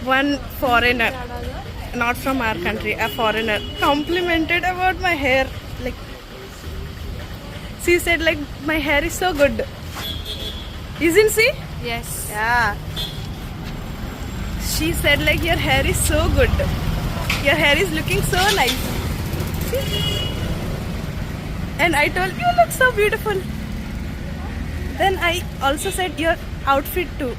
one foreigner, not from our country, a foreigner, complimented about my hair. Like, she said, like, my hair is so good. Isn't she? Yes. Yeah. She said, like, your hair is so good. Your hair is looking so nice. See? And I told you look so beautiful. Then I also said your outfit too.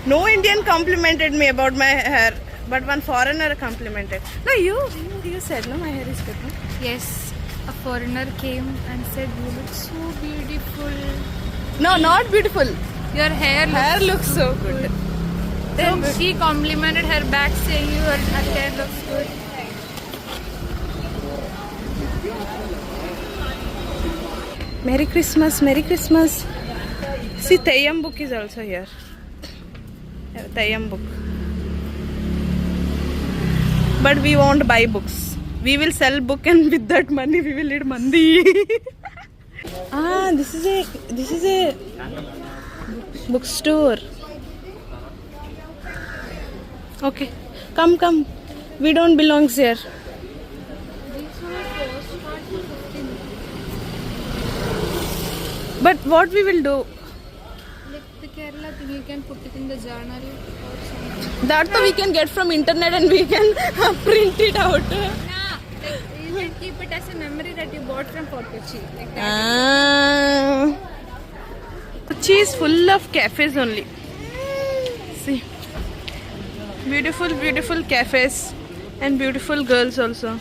No Indian complimented me about my hair, but one foreigner complimented. No, you said no, my hair is good. No? Yes. A foreigner came and said, "You look so beautiful. No, not beautiful. Your hair Looks so good. Then she complimented her back, saying, "Your hair looks good." Merry Christmas, Merry Christmas. See, Theyyam book is also here. Theyyam book. But we won't buy books. We will sell book and with that money we will eat mandi. This is a bookstore. Okay, come. We don't belong here. But what we will do? Like the Kerala thing, you can put it in the journal or something. That we can get from internet and we can print it out. Like you can keep it as a memory that you bought from Fort Kochi. Like that. Kochi is full of cafes only. See, beautiful cafes and beautiful girls also.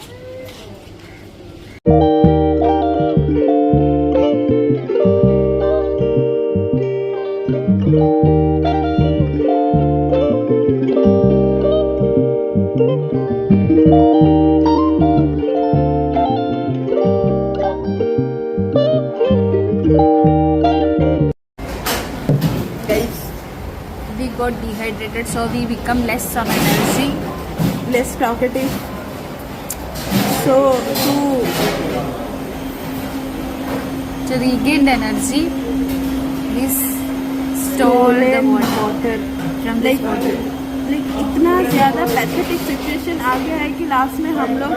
We got dehydrated, so we become less on energy. Less talkative. So To regain the energy, we stole the water from this water. इतना ज़्यादा pathetic situation आ गया है कि last में हम लोग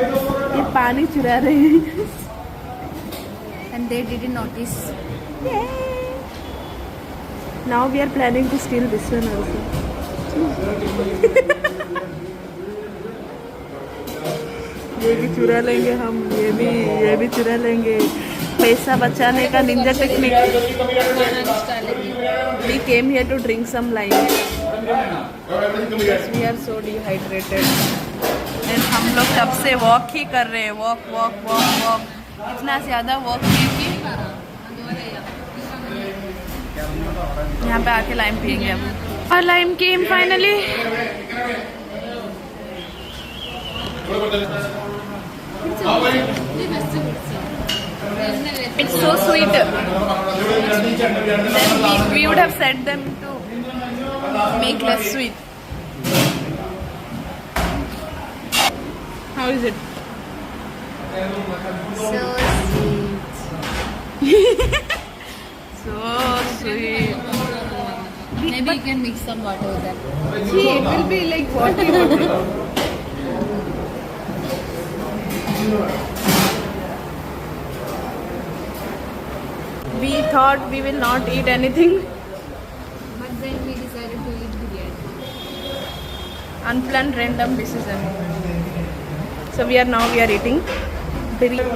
ये पानी चुरा रहे हैं. And they didn't notice. Now we are planning to steal this one also. ये भी चुरा लेंगे हम, ये भी चुरा लेंगे. पैसा बचाने का Ninja technique. We came here to drink some lime. Because we are so dehydrated. And हम लोग तब से वॉक ही कर रहे हैं. वॉक. इतना ज़्यादा वॉक किए कि यहाँ पे आके लाइम पियेंगे हम. और lime came finally. It's so sweet. Then we would have said them to make less sweet. How is it? So sweet. So sweet. Maybe you can mix some water with that. See, it will be like water. We thought we will not eat anything. But then we decided to eat biryani. Unplanned random decision. So we are eating biryani.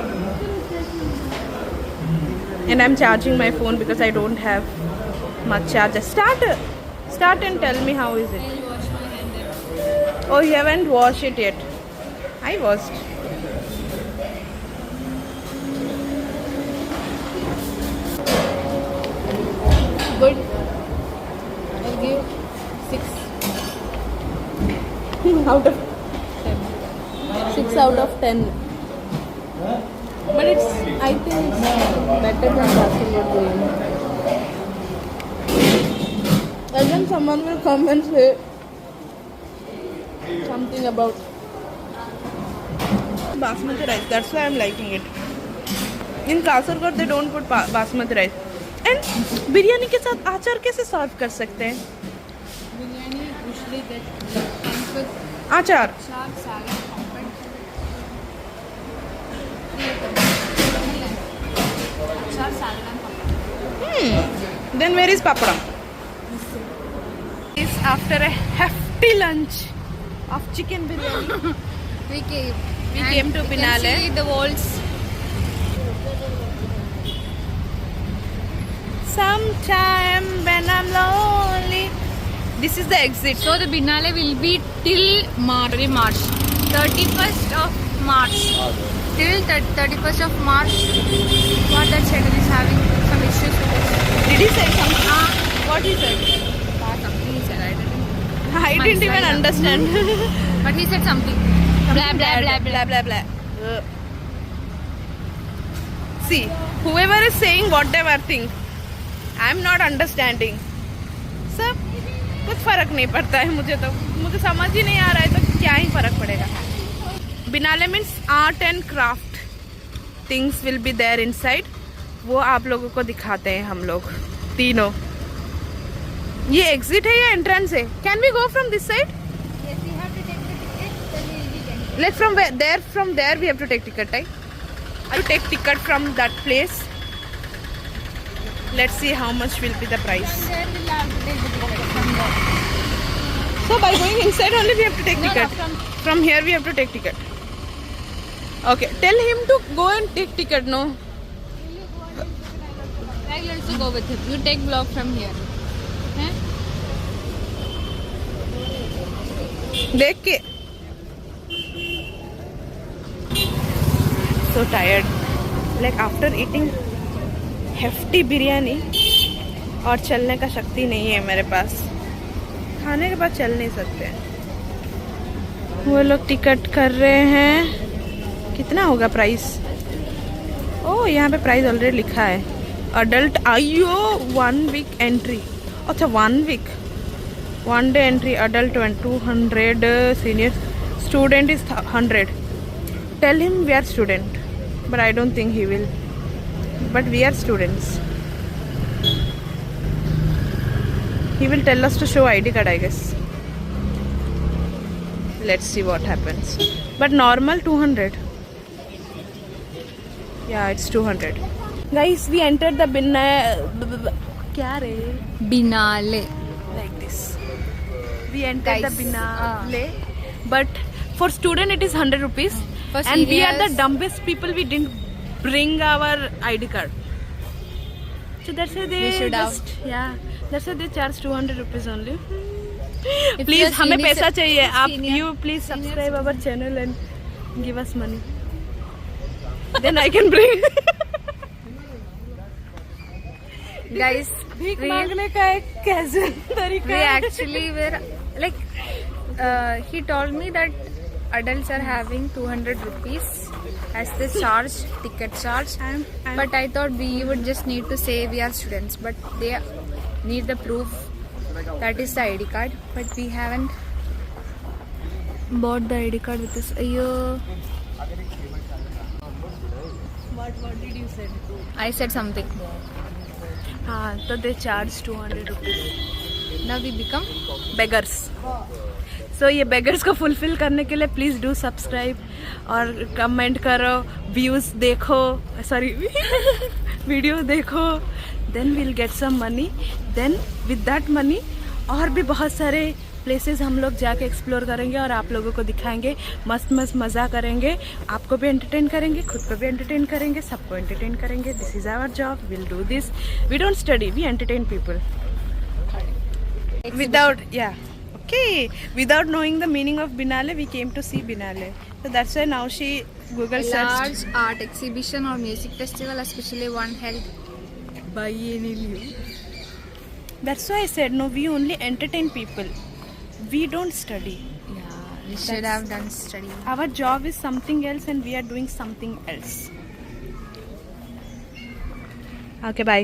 And I'm charging my phone because I don't have much charger. Start and tell me how is it. I'll wash my hand. Oh, you haven't washed it yet. I washed. Good. I'll give 6 Out of 6 out of 10. But I think it's better than nothing you're doing. And then someone will come and say something about basmati rice. That's why I'm liking it. In Kasaragod they don't put basmati rice. And biryani के साथ अचार कैसे सर्व कर सकते हैं? Biryani usually comes with अचार sharp salad, pampad. Sharp salad and pampad. Then where is papadam? Is after a hefty lunch of chicken biryani. We came. We And came to you can Binale. see the walls. Sometime when I'm lonely. This is the exit. So the Binale will be till March. 31st of March. Till 31st of March. What that schedule is having some issues with this. Did he say something? What he said? Something he said, I didn't. I didn't even understand. But he said something. Blah blah blah blah. blah blah. See, whoever is saying whatever thing, I'm not understanding. सब कुछ फर्क नहीं पड़ता है मुझे समझ ही नहीं आ रहा है तो क्या ही फर्क पड़ेगा. Biennale means art and craft things will be there inside. वो आप लोगों को दिखाते हैं हम लोग तीनों. ये एग्जिट है या एंट्रेंस है? Can we go from this side? Yes, we have to take the ticket. Then we will be getting. Let's from there we have to take ticket, right? I will take ticket from that place. Let's see how much will be the price. There we'll have to take the ticket from there. So by going inside only we have to take No, ticket. no, From here we have to take ticket. Okay, tell him to go and take ticket. No. I will also go with him. You take vlog from here. Eh? देख के. So tired. Like after eating hefty biryani और चलने का शक्ति नहीं है मेरे पास. खाने के बाद चल नहीं सकते. वो लोग टिकट कर रहे हैं. कितना होगा प्राइस? ओह यहाँ पे प्राइस ऑलरेडी लिखा है. अडल्ट आइयो 1 week एंट्री. अच्छा 1 week. 1 day entry. Adult 200. Senior student is 100. Tell him we are student, but I don't think he will. But we are students. He will tell us to show ID card, I guess. Let's see what happens. But normal 200. Yeah, it's 200. Guys, we entered the क्या रे? Binale. Like this. We entered the Guys, Binale. But for student it is 100 rupees. For And we are the seniors- dumbest people. We didn't bring our ID card. So that's why they We should have. That's why they charge 200 rupees only. If Please, you're हमें senior- पैसा चाहिए. आप senior- you please senior subscribe our channel and give us money. Then I can bring. Guys, भीख we- मांगने का एक कैसे तरीका we है. actually were like he told me that adults are having 200 rupees as the charge, ticket charge. I'm- But I thought we would just need to say we are students, but they need the proof that is the ID card. But we haven't bought the ID card with us. What did you say? I said something. हाँ तो they charge 200 rupees. Now we become beggars. So ये beggars को fulfil करने के लिए please do subscribe और comment करो, views देखो, सॉरी वीडियो देखो. Then will get some money. Then with that money और भी बहुत सारे प्लेसेस हम लोग जाके एक्सप्लोर करेंगे और आप लोगों को दिखाएंगे. मस्त मस्त मज़ा करेंगे. आपको भी एंटरटेन करेंगे, खुद को भी एंटरटेन करेंगे, सबको एंटरटेन करेंगे. This is our job. Will do this. We don't study, we entertain people. Without knowing the meaning of Binale, we came to see Binale. So that's why now she Google a searched large art exhibition or music festival, especially one held biennially. That's why I said no, we only entertain people. We don't study. Yeah, we should have done study. Our job is something else and we are doing something else. Okay, bye.